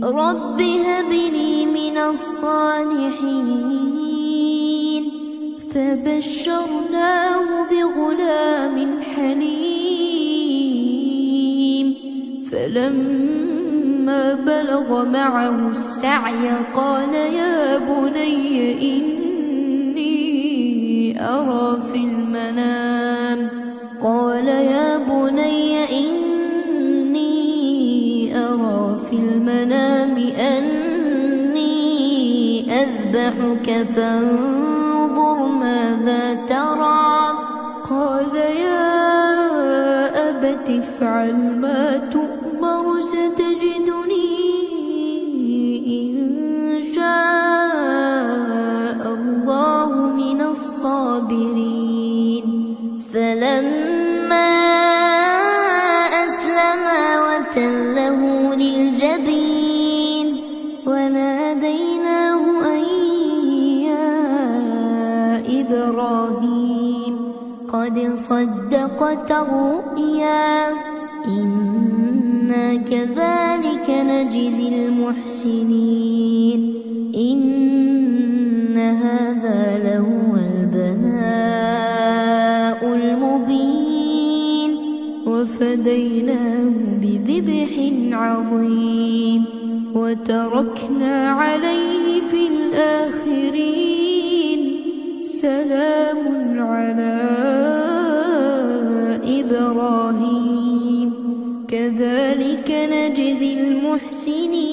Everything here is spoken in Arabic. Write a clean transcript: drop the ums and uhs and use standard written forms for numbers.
رب هب لي من الصالحين فبشرناه بغلام حليم فلما بلغ معه السعي قال يا بني إني أرى في المنام أني أذبحك فانظر ماذا ترى قال يا أبت افعل ما تؤمر ستجدني إن شاء الله من الصابرين فلما أسلما وتله للجبين وناديناه أن يا إبراهيم قد صدقت الرؤيا إنا كذلك نجزي المحسنين إن هذا لهو البلاء المبين وفديناه بذبح عظيم وتركنا عليه في الآخرين سلام على إبراهيم كذلك نجزي المحسنين